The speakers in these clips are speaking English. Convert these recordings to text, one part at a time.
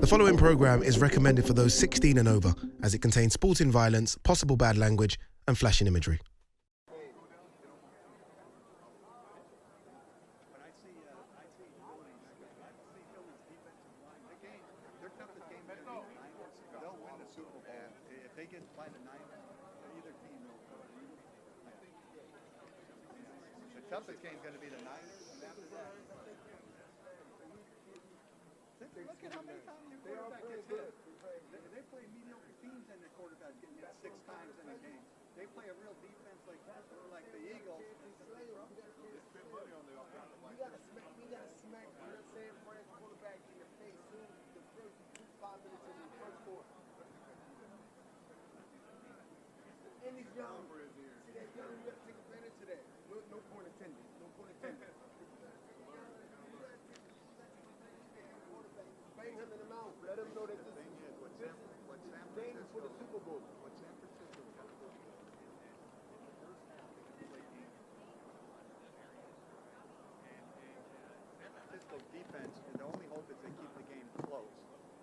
The following program is recommended for those 16 and over, as it contains sporting violence, possible bad language, and flashing imagery. Toughest game is going to be the Niners, and after that, look at how many times your quarterback gets hit. They play mediocre teams, and their quarterback getting hit 6 times in a game. They play a real defense like the Eagles. We gotta smack your San Fran quarterback in the face soon. The first 5 minutes in the first quarter. And he's young. See that young, you gotta take advantage of that. No point intended. No point intended. Bang him in the mouth. Let him know that this is dangerous for the Super Bowl. Defense, and the only hope is they keep the game close.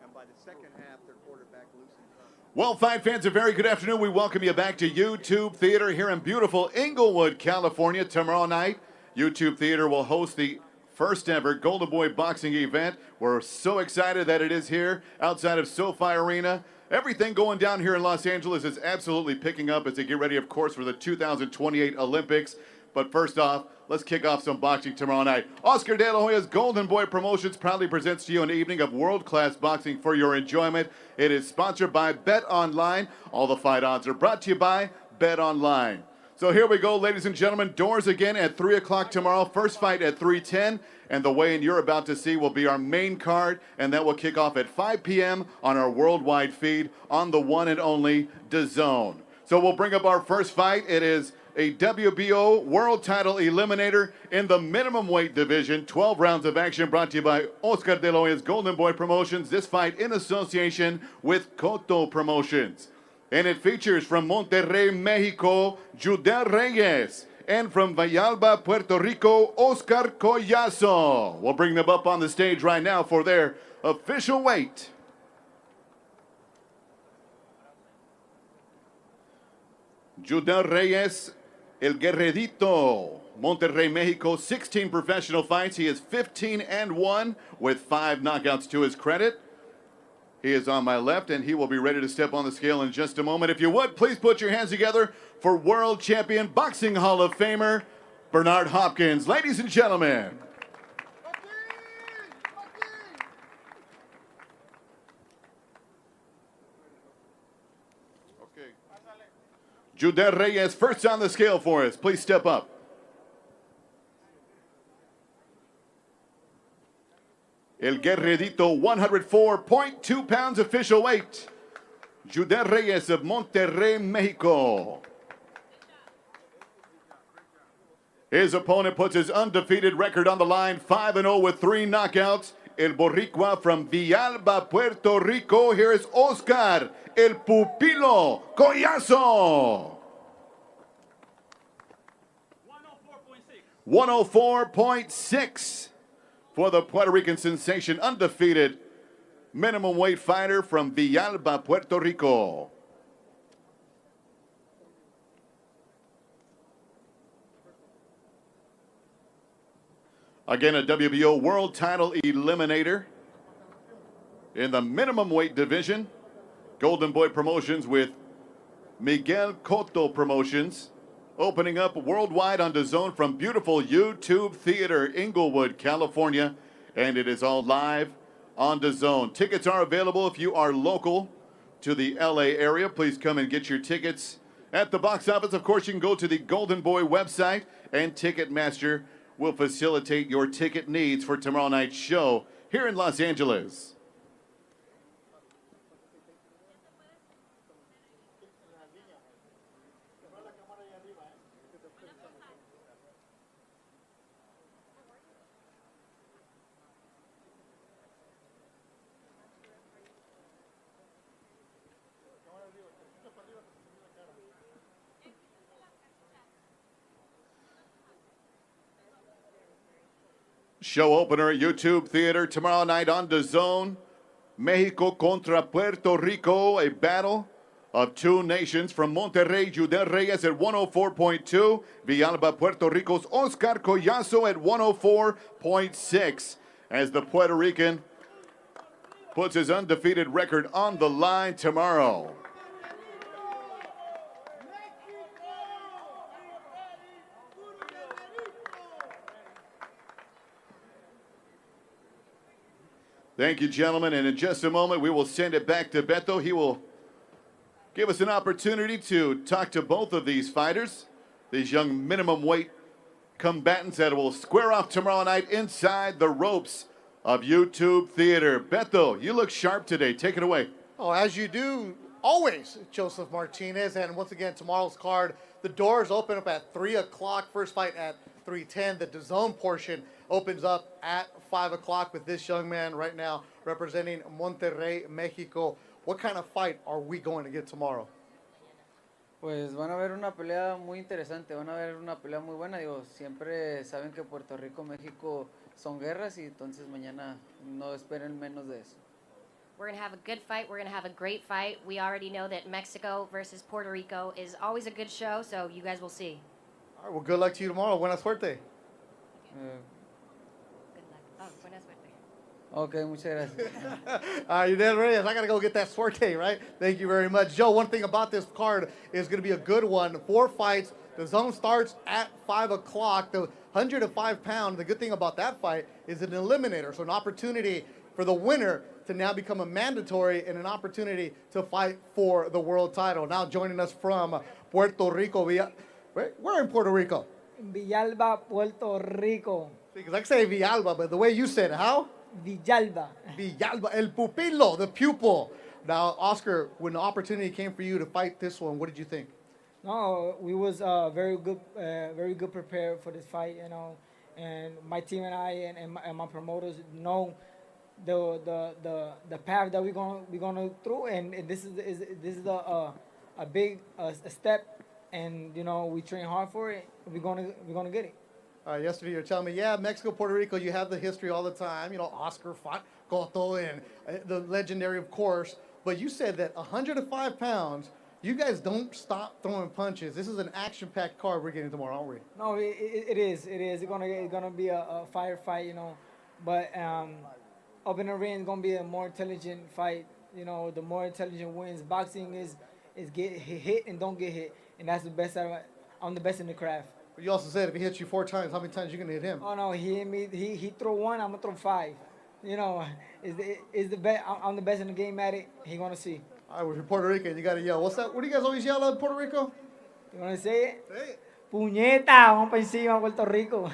And by the second half, their quarterback loosens up. Well, Fight fans, a very good afternoon. We welcome you back to YouTube Theater here in beautiful Inglewood, California. Tomorrow night, YouTube Theater will host the first ever Golden Boy boxing event. We're so excited that it is here outside of SoFi Arena. Everything going down here in Los Angeles is absolutely picking up as they get ready, of course, for the 2028 Olympics. But first off, let's kick off some boxing tomorrow night. Oscar De La Hoya's Golden Boy Promotions proudly presents to you an evening of world-class boxing for your enjoyment. It is sponsored by Bet Online. All the fight odds are brought to you by Bet Online. So here we go, ladies and gentlemen. Doors again at 3 o'clock tomorrow. First fight at 3:10. And the weigh-in you're about to see will be our main card. And that will kick off at 5 p.m. on our worldwide feed on the one and only DAZN. So we'll bring up our first fight. It is a WBO World Title Eliminator in the minimum weight division. 12 rounds of action brought to you by Oscar De La Hoya's Golden Boy Promotions. This fight in association with Cotto Promotions. And it features from Monterrey, Mexico, Judel Reyes. And from Villalba, Puerto Rico, Oscar Collazo. We'll bring them up on the stage right now for their official weight. Judel Reyes, El Guerredito, Monterrey, Mexico, 16 professional fights. He is 15-1 with 5 knockouts to his credit. He is on my left, and he will be ready to step on the scale in just a moment. If you would, please put your hands together for World Champion Boxing Hall of Famer, Bernard Hopkins. Ladies and gentlemen. Judel Reyes, first on the scale for us. Please step up. El Guerredito, 104.2 pounds official weight. Judel Reyes of Monterrey, Mexico. His opponent puts his undefeated record on the line, 5-0 with 3 knockouts. El Boricua from Villalba, Puerto Rico. Here is Oscar, El Pupilo Collazo. 104.6 for the Puerto Rican sensation, undefeated minimum weight fighter from Villalba, Puerto Rico. Again, a WBO World Title Eliminator in the minimum weight division. Golden Boy Promotions with Miguel Cotto Promotions. Opening up worldwide on DAZN from beautiful YouTube Theater, Inglewood, California. And it is all live on DAZN. Tickets are available if you are local to the LA area. Please come and get your tickets at the box office. Of course, you can go to the Golden Boy website, and Ticketmaster will facilitate your ticket needs for tomorrow night's show here in Los Angeles. Show opener at YouTube Theater tomorrow night on DAZN. Mexico contra Puerto Rico, a battle of two nations. From Monterrey, Judel Reyes at 104.2. Villalba, Puerto Rico's Oscar Collazo at 104.6. As the Puerto Rican puts his undefeated record on the line tomorrow. Thank you, gentlemen. And in just a moment, we will send it back to Beto. He will give us an opportunity to talk to both of these fighters, these young minimum weight combatants that will square off tomorrow night inside the ropes of YouTube Theater. Beto, you look sharp today. Take it away. Oh, as you do always, Joseph Martinez. And once again, tomorrow's card, the doors open up at 3 o'clock. First fight at 3:10. The DAZN portion opens up at 5 o'clock with this young man right now representing Monterrey, Mexico. What kind of fight are we going to get tomorrow? Pues van a ver una pelea muy interesante, van a ver una pelea muy buena. Digo, siempre saben que Puerto Rico, México son guerras y entonces mañana no esperen menos de eso. We're going to have a good fight. We're going to have a great fight. We already know that Mexico versus Puerto Rico is always a good show, so you guys will see. All right, well, good luck to you tomorrow. Buena suerte. Good luck. Oh, buena suerte. Ok, muchas gracias. You did, Reyes. I got to go get that suerte, right? Thank you very much. Joe, one thing about this card is going to be a good one. 4 fights. The zone starts at 5 o'clock. The 105 pound, the good thing about that fight is an eliminator. So an opportunity for the winner to now become a mandatory and an opportunity to fight for the world title. Now joining us from Puerto Rico. Where in Puerto Rico? Villalba, Puerto Rico. Because I can say Villalba, but the way you said it, how? Villalba. Villalba, el pupilo, the pupil. Now, Oscar, when the opportunity came for you to fight this one, what did you think? No, we was very good prepared for this fight, you know, and my team and I and my promoters know the path that we're gonna through, and this is a big step, and you know we train hard for it. We're gonna get it. Yesterday you were telling me, yeah, Mexico, Puerto Rico, you have the history all the time. You know, Oscar fought Cotto and the legendary, of course. But you said that 105 pounds, you guys don't stop throwing punches. This is an action-packed card we're getting tomorrow, aren't we? No, it is. It's gonna be a fire fight, you know. But up in the ring, it's gonna be a more intelligent fight. You know, the more intelligent wins. Boxing is get hit and don't get hit, and that's the best. I'm the best in the craft. But you also said if he hits you 4 times, how many times you gonna hit him? Oh no, he hit me. He throw 1, I'm gonna throw 5. You know, is the best. I'm the best in the game at it. He gonna see. All right, well, if you're Puerto Rican, you gotta yell. What's that? What do you guys always yell at Puerto Rico? You wanna say it? Say it. Puñeta, vamos para encima, Puerto Rico.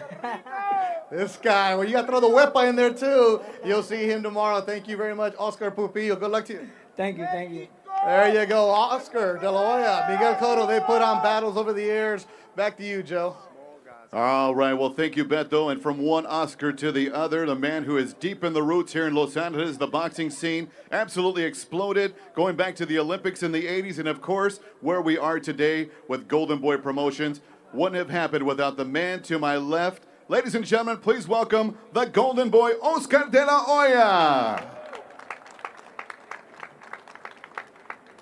This guy, well, you got to throw the wepa in there too. You'll see him tomorrow. Thank you very much, Oscar Pupillo. Good luck to you. Thank you. There you go, Oscar De La Hoya, Miguel Cotto. They put on battles over the years. Back to you, Joe. All right, well, thank you, Beto. And from one Oscar to the other, the man who is deep in the roots here in Los Angeles, the boxing scene absolutely exploded, going back to the Olympics in the 80s, and of course, where we are today with Golden Boy Promotions. Wouldn't have happened without the man to my left. Ladies and gentlemen, please welcome the Golden Boy, Oscar De La Hoya.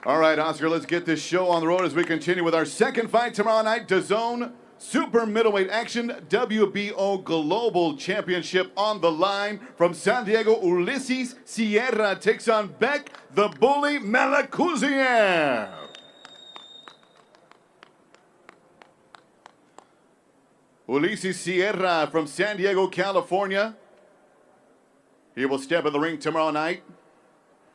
All right, Oscar, let's get this show on the road as we continue with our second fight tomorrow night. DAZN Super Middleweight Action, WBO Global Championship on the line. From San Diego, Ulysses Sierra takes on Beck, the Bully Malakuziev. Ulysses Sierra from San Diego, California. He will step in the ring tomorrow night.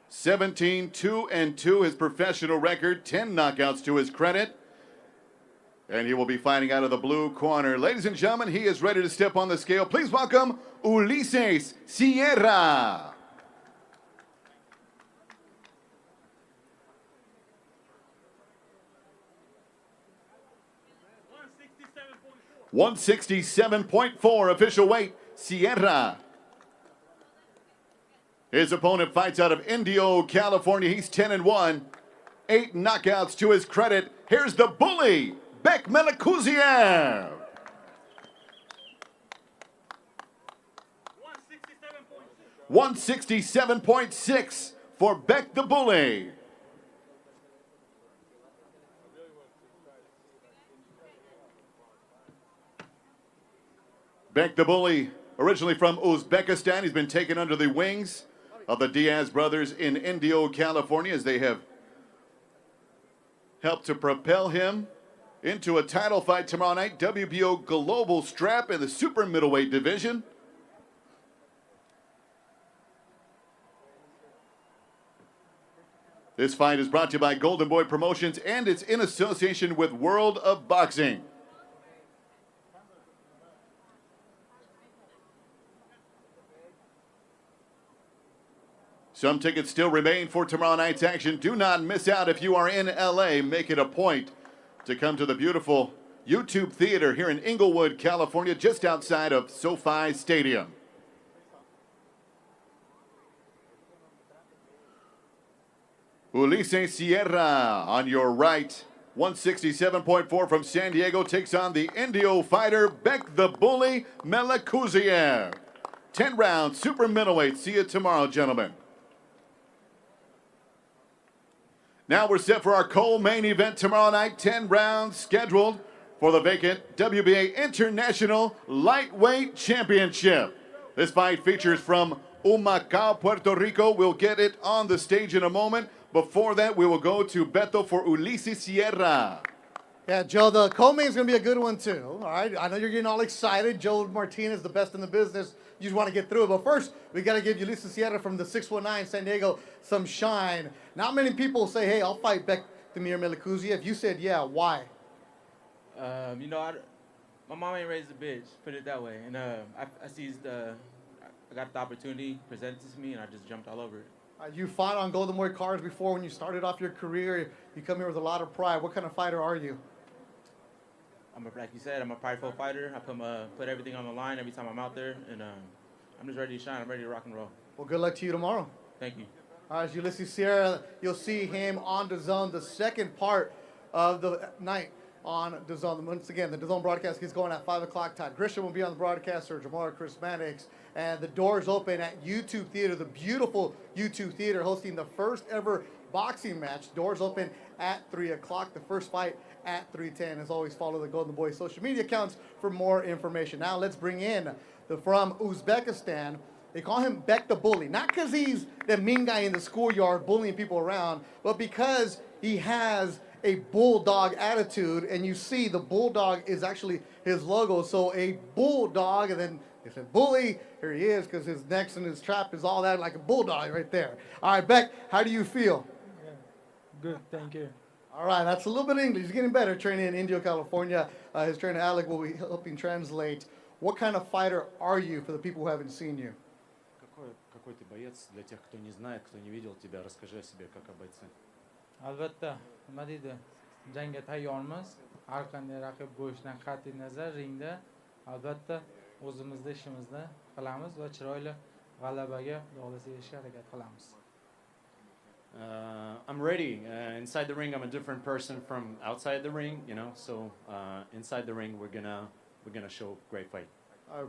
17-2-2, his professional record, 10 knockouts to his credit. And he will be fighting out of the blue corner. Ladies and gentlemen, he is ready to step on the scale. Please welcome Ulysses Sierra. $167.4 official weight, Sierra. His opponent fights out of Indio, California. He's 10-1, 8 knockouts to his credit. Here's the Bully, Beck Malakuziev. 167.6 for Beck the Bully. Beck the Bully, originally from Uzbekistan, he's been taken under the wings of the Diaz brothers in Indio, California, as they have helped to propel him into a title fight tomorrow night, WBO Global Strap in the super middleweight division. This fight is brought to you by Golden Boy Promotions, and it's in association with World of Boxing. Some tickets still remain for tomorrow night's action. Do not miss out if you are in LA. Make it a point to come to the beautiful YouTube Theater here in Inglewood, California, just outside of SoFi Stadium. Ulises Sierra on your right. 167.4 from San Diego takes on the Indio fighter, Beck the Bully Melekuziev. 10 rounds, super middleweight. See you tomorrow, gentlemen. Now we're set for our co-main event tomorrow night. 10 rounds scheduled for the vacant WBA International Lightweight Championship. This fight features from Humacao, Puerto Rico. We'll get it on the stage in a moment. Before that, we will go to Beto for Ulises Sierra. Yeah, Joe, the co-main is going to be a good one, too. All right, I know you're getting all excited. Joe Martinez, the best in the business. You just want to get through it. But first, we got to give Ulises Sierra from the 619 San Diego some shine. Not many people say, hey, I'll fight Beck Demir Melekuziev. You said, yeah, why? You know, my mom ain't raised a bitch, put it that way. And I got the opportunity presented to me, and I just jumped all over it. You fought on Golden Boy cards before when you started off your career. You come here with a lot of pride. What kind of fighter are you? Like you said, I'm a prideful fighter. I put everything on the line every time I'm out there, and I'm just ready to shine. I'm ready to rock and roll. Well, good luck to you tomorrow. Thank you. All right, Ulises Sierra, you'll see him on DAZN, the second part of the night on DAZN. Once again, the DAZN broadcast is going at 5 o'clock. Todd Grisham will be on the broadcast, Sergio Mora, Chris Mannix. And the doors open at YouTube Theater, the beautiful YouTube Theater, hosting the first ever boxing match. Doors open at 3 o'clock. The first fight at 3:10. As always, follow the Golden Boy social media accounts for more information. Now let's bring in from Uzbekistan. They call him Beck the Bully. Not because he's the mean guy in the schoolyard bullying people around, but because he has a bulldog attitude. And you see the bulldog is actually his logo. So a bulldog, and then they said bully. Here he is, because his neck and his trap is all that like a bulldog right there. All right, Beck, how do you feel? Yeah. Good, thank you. All right, that's a little bit of English. He's getting better training in Indio, California. His trainer, Alec, will be helping translate. What kind of fighter are you for the people who haven't seen you? Какой ты боец для тех, кто не знает, кто не видел тебя? Расскажи о себе как о бойце. Albatta, nima deydi? Jangga tayyormiz. Har qanday raqib bo'lishidan qat'iy nazar ringda albatta o'zimizni ishimizni qilamiz va chiroyli g'alabaga Xudo erishishga harakat qilamiz. I'm ready. Inside the ring, I'm a different person from outside the ring, you know. So inside the ring, we're gonna show great fight.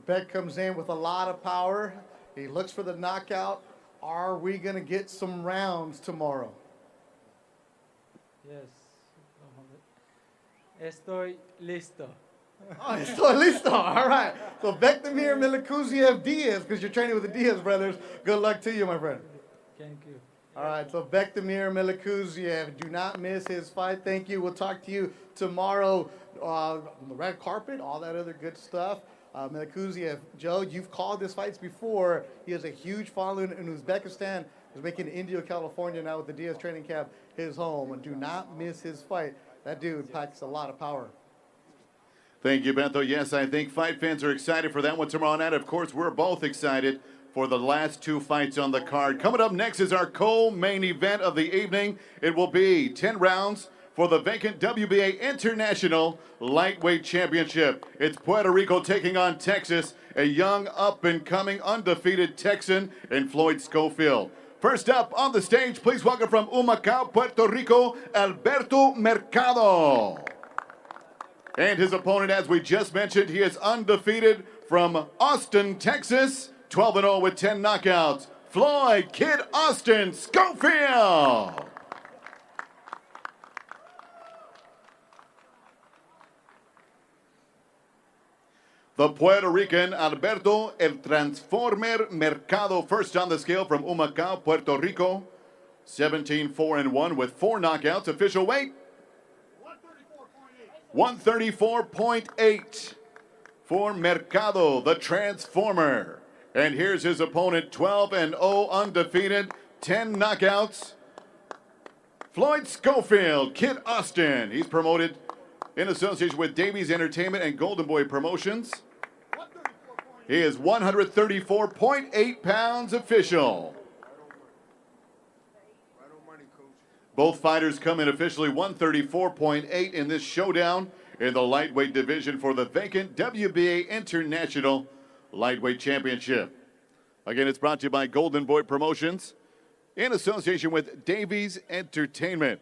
Beck comes in with a lot of power. He looks for the knockout. Are we gonna get some rounds tomorrow? Yes. Estoy listo. Oh, estoy listo. All right. So Beck Demir Melekuziev Diaz, because you're training with the Diaz brothers. Good luck to you, my friend. Thank you. All right, so Beck Demir Melekuziev, do not miss his fight. Thank you. We'll talk to you tomorrow on the red carpet, all that other good stuff. Melekuziev, Joe, you've called his fights before. He has a huge following in Uzbekistan. He's making Indio, California now with the Diaz training camp his home. And do not miss his fight. That dude packs a lot of power. Thank you, Bento. Yes, I think fight fans are excited for that one tomorrow night. Of course, we're both excited for the last two fights on the card. Coming up next is our co-main event of the evening. It will be 10 rounds for the vacant WBA International Lightweight Championship. It's Puerto Rico taking on Texas, a young, up-and-coming, undefeated Texan in Floyd Schofield. First up on the stage, please welcome from Humacao, Puerto Rico, Alberto Mercado. And his opponent, as we just mentioned, he is undefeated from Austin, Texas, 12-0 with 10 knockouts, Floyd Kid Austin Schofield. The Puerto Rican Alberto El Transformer Mercado, first on the scale from Humacao, Puerto Rico. 17-4-1 with 4 knockouts. Official weight 134.8 for Mercado, the Transformer. And here's his opponent, 12-0, undefeated, 10 knockouts. Floyd Schofield, Kid Austin. He's promoted in association with Davies Entertainment and Golden Boy Promotions. He is 134.8 pounds official. Both fighters come in officially 134.8 in this showdown in the lightweight division for the vacant WBA International Lightweight Championship. Again, it's brought to you by Golden Boy Promotions in association with Davies Entertainment.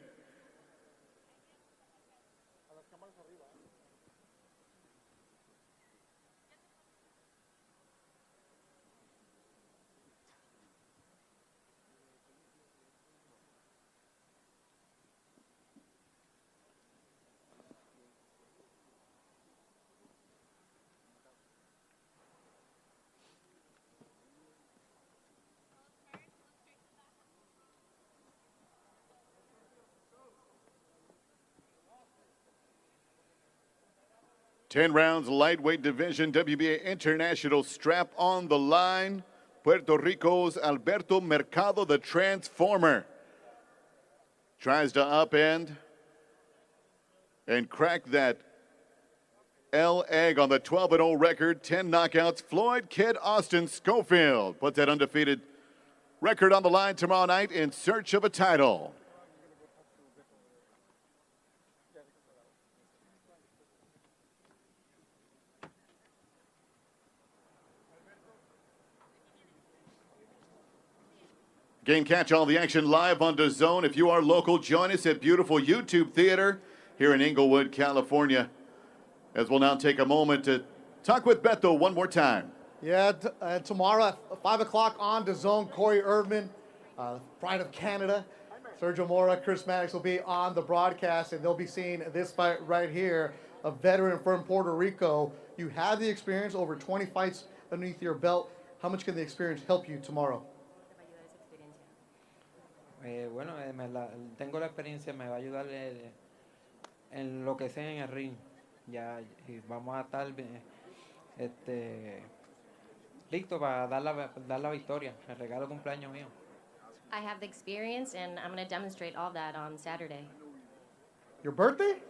10 rounds, lightweight division, WBA International strap on the line. Puerto Rico's Alberto Mercado, the Transformer, tries to upend and crack that L egg on the 12-0 record, 10 knockouts. Floyd Kid Austin Schofield puts that undefeated record on the line tomorrow night in search of a title. Again, catch all the action live on DAZN. If you are local, join us at beautiful YouTube Theater here in Inglewood, California. As we'll now take a moment to talk with Beto one more time. Yeah, tomorrow at 5 o'clock on DAZN, Corey Erdman, Pride of Canada, Sergio Mora, Chris Maddox will be on the broadcast, and they'll be seeing this fight right here, a veteran from Puerto Rico. You have the experience, over 20 fights underneath your belt. How much can the experience help you tomorrow? Bueno, tengo la experiencia, me va a ayudar en lo que sea en el ring. Ya vamos a estar listo para dar la victoria, el regalo de cumpleaños mío. I have the experience, and I'm going to demonstrate all that on Saturday. Your birthday?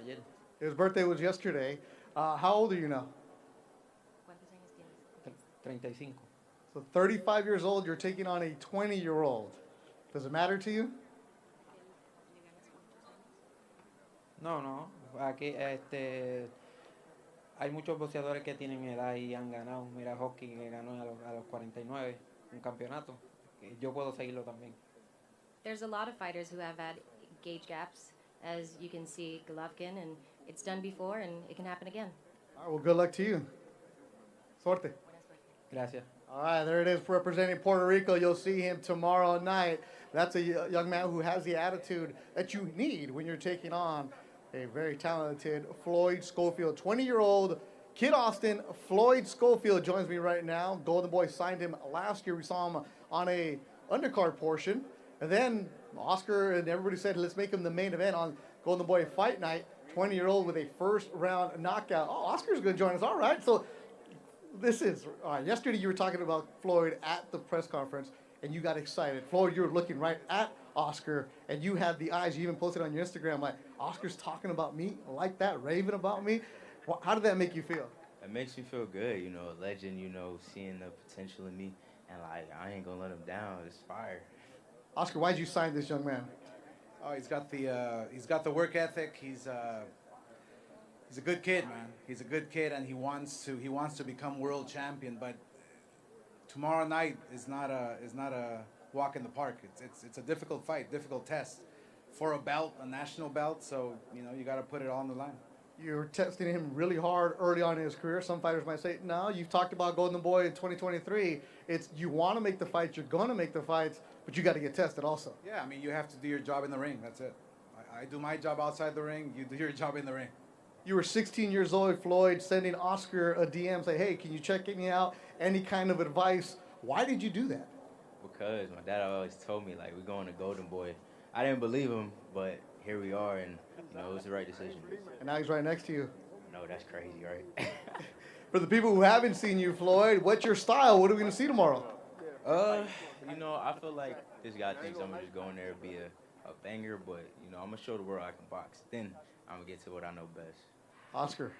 Ayer. His birthday was yesterday. How old are you now? 35. So 35 years old, you're taking on a 20-year-old. Does it matter to you? No. Aquí hay muchos boxeadores que tienen edad y han ganado. Mira, Hockey que ganó a los 49 un campeonato. Yo puedo seguirlo también. There's a lot of fighters who have had gauge gaps, as you can see Golovkin, and it's done before, and it can happen again. All right, well, good luck to you. Suerte. Gracias. All right, there it is, representing Puerto Rico. You'll see him tomorrow night. That's a young man who has the attitude that you need when you're taking on a very talented Floyd Schofield. 20-year-old Kid Austin, Floyd Schofield joins me right now. Golden Boy signed him last year. We saw him on a undercard portion. And then Oscar and everybody said, let's make him the main event on Golden Boy Fight Night. 20-year-old with a first-round knockout. Oh, Oscar's going to join us. All right, so this is, all right, yesterday you were talking about Floyd at the press conference, and you got excited. Floyd, you were looking right at Oscar, and you had the eyes. You even posted on your Instagram, like, Oscar's talking about me like that, raving about me. How did that make you feel? It makes me feel good, a legend, seeing the potential in me, and, I ain't going to let him down. It's fire. Oscar, why'd you sign this young man? Oh, he's got the work ethic. He's a good kid, man. He's a good kid, and he wants to become world champion. But tomorrow night is not a walk in the park. It's a difficult fight, difficult test for a belt, a national belt. So you got to put it all on the line. You're testing him really hard early on in his career. Some fighters might say, no, you've talked about Golden Boy in 2023. It's you want to make the fights, you're going to make the fights, but you got to get tested also. Yeah, I mean, you have to do your job in the ring. That's it. I do my job outside the ring. You do your job in the ring. You were 16 years old, Floyd, sending Oscar a DM, say, hey, can you check me out? Any kind of advice. Why did you do that? Because my dad always told me, like, we're going to Golden Boy. I didn't believe him, but here we are, and, you know, it was the right decision. And now he's right next to you. No, that's crazy, right? For the people who haven't seen you, Floyd, what's your style? What are we going to see tomorrow? You know, I feel like this guy thinks I'm going to just go in there and be a banger, but, you know, I'm going to show the world I can box. Then I'm going to get to what I know best. Oscar,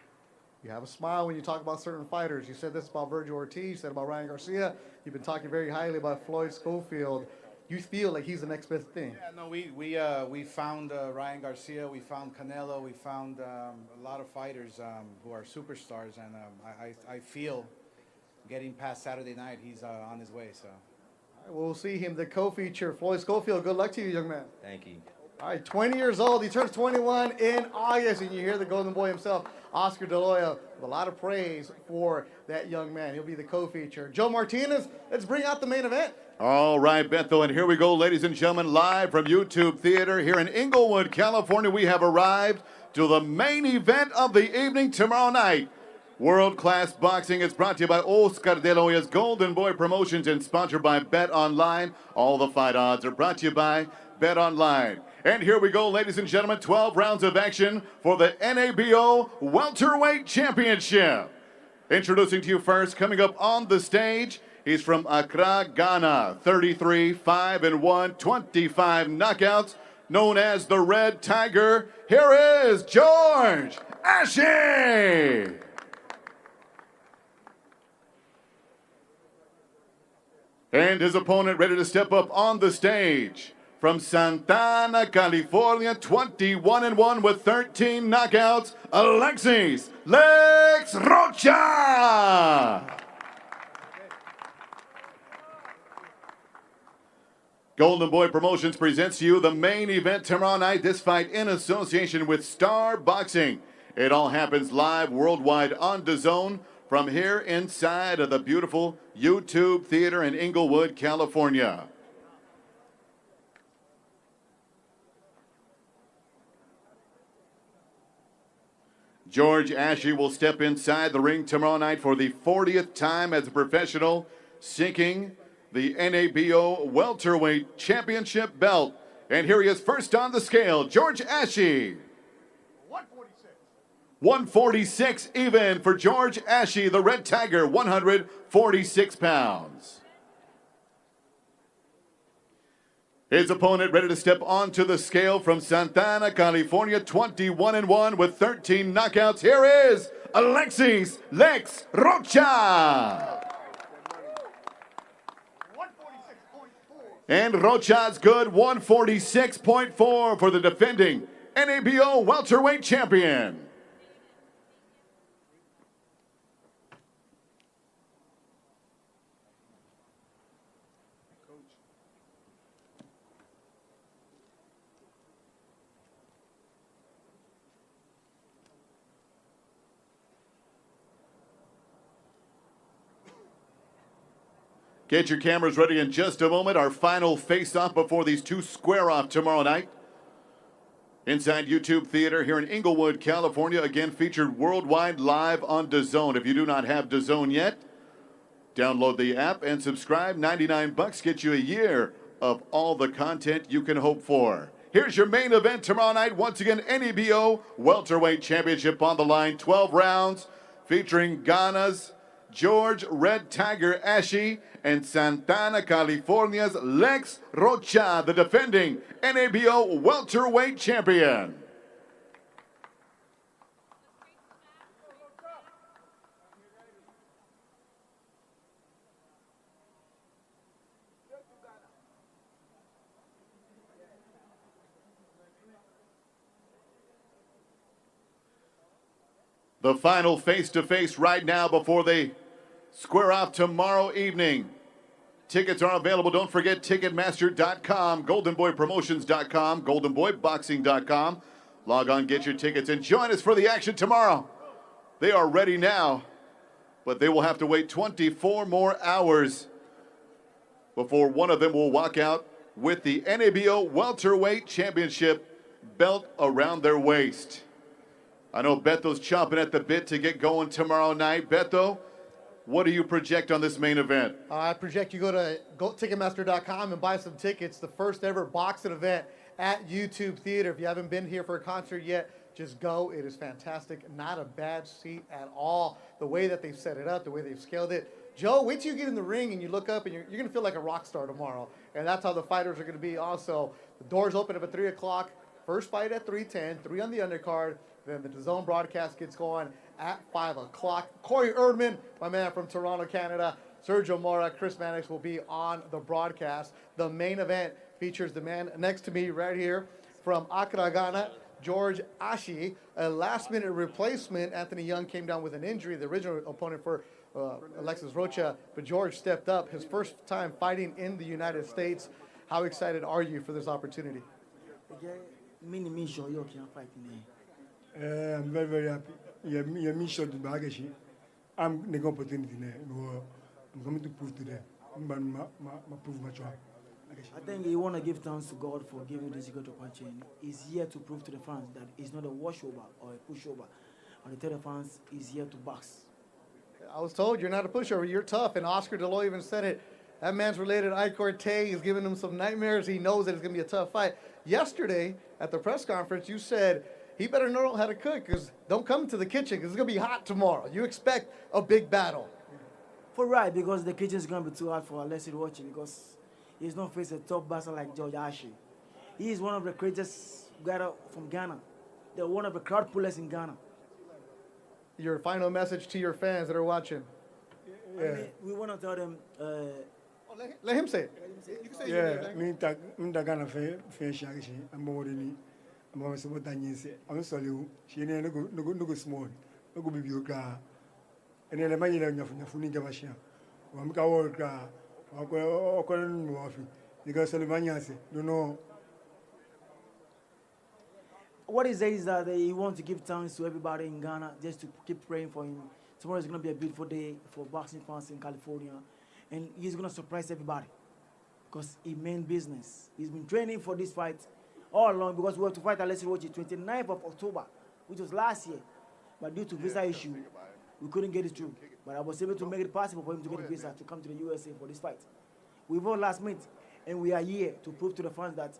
you have a smile when you talk about certain fighters. You said this about Virgil Ortiz, you said about Ryan Garcia. You've been talking very highly about Floyd Schofield. You feel like he's the next best thing. Yeah, no, we found Ryan Garcia, we found Canelo, we found a lot of fighters who are superstars, and I feel getting past Saturday night, he's on his way. So. All right, we'll see him, the co-feature. Floyd Schofield, good luck to you, young man. Thank you. All right, 20 years old. He turns 21 in August, and you hear the Golden Boy himself, Oscar De La Hoya, with a lot of praise for that young man. He'll be the co-feature. Joe Martinez, let's bring out the main event. All right, Bethel, and here we go, ladies and gentlemen, live from YouTube Theater here in Inglewood, California. We have arrived to the main event of the evening tomorrow night. World-class boxing is brought to you by Oscar De La Hoya's Golden Boy Promotions and sponsored by Bet Online. All the fight odds are brought to you by Bet Online. And here we go, ladies and gentlemen, 12 rounds of action for the NABO Welterweight Championship. Introducing to you first, coming up on the stage, he's from Accra, Ghana, 33, 5-1, 25 knockouts, known as the Red Tiger. Here is George Ashie. And his opponent ready to step up on the stage. From Santana, California, 21-1 with 13 knockouts, Alexis Rocha. Golden Boy Promotions presents you the main event tomorrow night. This fight in association with Star Boxing. It all happens live worldwide on DAZN from here inside of the beautiful YouTube Theater in Inglewood, California. George Ashie will step inside the ring tomorrow night for the 40th time as a professional, seeking the NABO Welterweight Championship belt. And here he is first on the scale, George Ashie. 146 even for George Ashie, the Red Tiger, 146 pounds. His opponent ready to step onto the scale from Santana, California, 21-1 with 13 knockouts. Here is Alexis Rocha. And Rocha's good, 146.4 for the defending NABO welterweight champion. Get your cameras ready in just a moment. Our final face-off before these two square off tomorrow night. Inside YouTube Theater here in Inglewood, California. Again, featured worldwide live on DAZN. If you do not have DAZN yet, download the app and subscribe. $99 gets you a year of all the content you can hope for. Here's your main event tomorrow night. Once again, NABO Welterweight Championship on the line. 12 rounds featuring Ghana's George Red Tiger Ashie and Santana, California's Lex Rocha, the defending NABO welterweight champion. The final face-to-face right now before they square off tomorrow evening. Tickets are available. Don't forget Ticketmaster.com, GoldenBoyPromotions.com, GoldenBoyBoxing.com. Log on, get your tickets, and join us for the action tomorrow. They are ready now, but they will have to wait 24 more hours before one of them will walk out with the NABO Welterweight Championship belt around their waist. I know Beto's chomping at the bit to get going tomorrow night. Beto, what do you project on this main event? I project you go to Ticketmaster.com and buy some tickets. The first ever boxing event at YouTube Theater. If you haven't been here for a concert yet, just go. It is fantastic. Not a bad seat at all. The way that they've set it up, the way they've scaled it. Joe, wait till you get in the ring and you look up and you're going to feel like a rock star tomorrow. And that's how the fighters are going to be also. The doors open up at 3 o'clock. First fight at 3:10, 3 on the undercard. Then the DAZN broadcast gets going at 5 o'clock. Corey Erdman, my man from Toronto, Canada. Sergio Mora, Chris Mannix will be on the broadcast. The main event features the man next to me right here from Accra, Ghana, George Ashie. A last-minute replacement. Anthony Young came down with an injury, the original opponent for Alexis Rocha, but George stepped up. His first time fighting in the United States. How excited are you for this opportunity? I'm very, very happy. You me shot the bag. I'm the opportunity. I'm coming to prove to them. I'm prove my job. I think you want to give thanks to God for giving this great opportunity. He's here to prove to the fans that it's not a washover or a pushover. And to tell the fans he's here to box. I was told you're not a pushover, you're tough, and Oscar DeLoy even said it. That man's related to Ike Cortez. He's giving him some nightmares. He knows that it's going to be a tough fight. Yesterday, at the press conference, you said he better know how to cook because don't come to the kitchen because it's going to be hot tomorrow. You expect a big battle. For right, because the kitchen is going to be too hot for Alexis Rocha because he's not facing a top boxer like George Ashie. He is one of the greatest guys from Ghana. They're one of the crowd pullers in Ghana. Your final message to your fans that are watching. Yeah. I mean, we want to tell them. Let him say it. You can say it. Yeah, I'm Ghana fair. I'm more than I'm always about that. I'm sorry. She no go small, no go be big. And then the man you know from Nigeria. I'm going to work. I'm going to work. Because the man say, no, no. What he says is that he wants to give thanks to everybody in Ghana just to keep praying for him. Tomorrow is going to be a beautiful day for boxing fans in California. And he's going to surprise everybody because he meant business. He's been training for this fight all along because we have to fight Alexis Rocha 29th of October, which was last year. But due to visa issue, we couldn't get it through. But I was able to make it possible for him to get a visa to come to the USA for this fight. We voted last minute, and we are here to prove to the fans that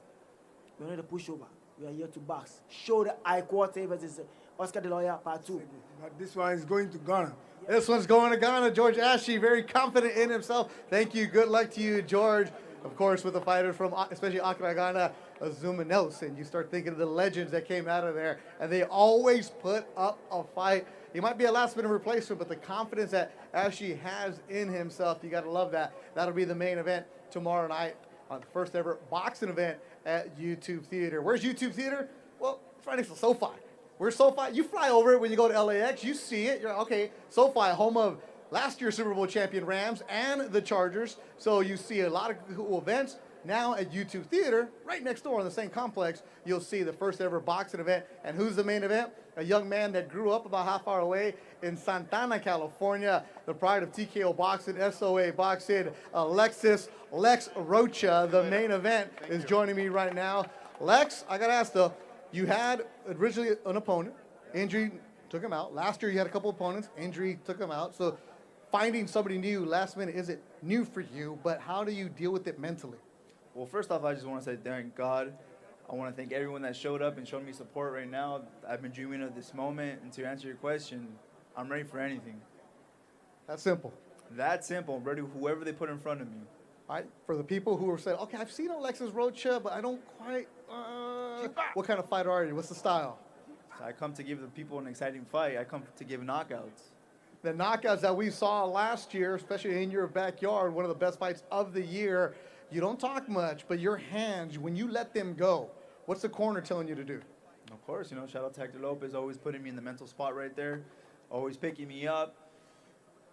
we're not a pushover. We are here to box. Show the high quarter versus Oscar De La Hoya part 2. But this one is going to Ghana. This one's going to Ghana. George Ashie, very confident in himself. Thank you. Good luck to you, George. Of course, with the fighters from, especially Accra, Ghana, Azuma Nelson. You start thinking of the legends that came out of there, and they always put up a fight. He might be a last-minute replacement, but the confidence that Ashie has in himself, you got to love that. That'll be the main event tomorrow night on the first ever boxing event at YouTube Theater. Where's YouTube Theater? Well, it's right next to SoFi. Where's SoFi? You fly over it when you go to LAX. You see it. You're okay. SoFi, home of last year's Super Bowl champion Rams and the Chargers. So you see a lot of cool events. Now at YouTube Theater, right next door in the same complex, you'll see the first ever boxing event. And who's the main event? A young man that grew up about half hour away in Santana, California, the pride of TKO Boxing, SOA Boxing, Alexis Lex Rocha. The main event is joining me right now. Lex, I got to ask though, you had originally an opponent, injury took him out. Last year you had a couple opponents, injury took him out. So finding somebody new last minute isn't new for you, but how do you deal with it mentally? Well, first off, I just want to say thank God. I want to thank everyone that showed up and showed me support right now. I've been dreaming of this moment, and to answer your question, I'm ready for anything. That's simple. That simple. I'm ready for whoever they put in front of me. All right, for the people who are saying, okay, I've seen Alexis Rocha, but I don't quite, what kind of fighter are you? What's the style? So I come to give the people an exciting fight. I come to give knockouts. The knockouts that we saw last year, especially in your backyard, one of the best fights of the year. You don't talk much, but your hands, when you let them go, what's the corner telling you to do? Of course, you know, shout out to Hector Lopez, always putting me in the mental spot right there, always picking me up.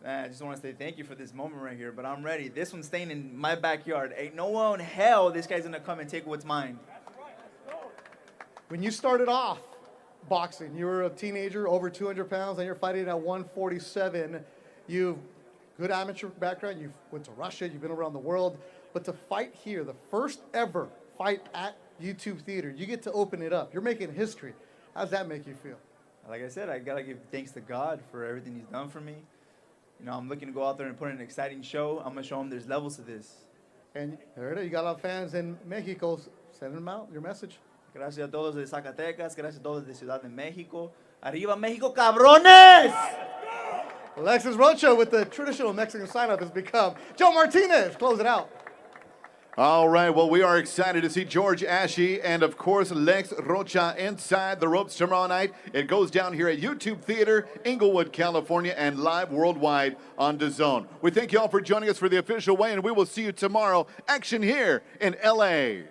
Man, I just want to say thank you for this moment right here, but I'm ready. This one's staying in my backyard. Ain't no one in hell this guy's going to come and take what's mine. When you started off boxing. You were a teenager, over 200 pounds, and you're fighting at 147. You've good amateur background. You went to Russia. You've been around the world. But to fight here, the first ever fight at YouTube Theater, you get to open it up. You're making history. How does that make you feel? Like I said, I gotta give thanks to God for everything He's done for me. You know, I'm looking to go out there and put in an exciting show. I'm gonna show them there's levels to this. And there it is. You got a lot of fans in Mexico. Send them out your message. Gracias a todos de Zacatecas. Gracias a todos de Ciudad de México. Arriba México, cabrones! Alexis Rocha with the traditional Mexican sign-up has become Joe Martinez. Close it out. All right, well, we are excited to see George Ashie and, of course, Lex Rocha inside the ropes tomorrow night. It goes down here at YouTube Theater, Inglewood, California, and live worldwide on DAZN. We thank you all for joining us for the official weigh-in. We will see you tomorrow. Action here in L.A.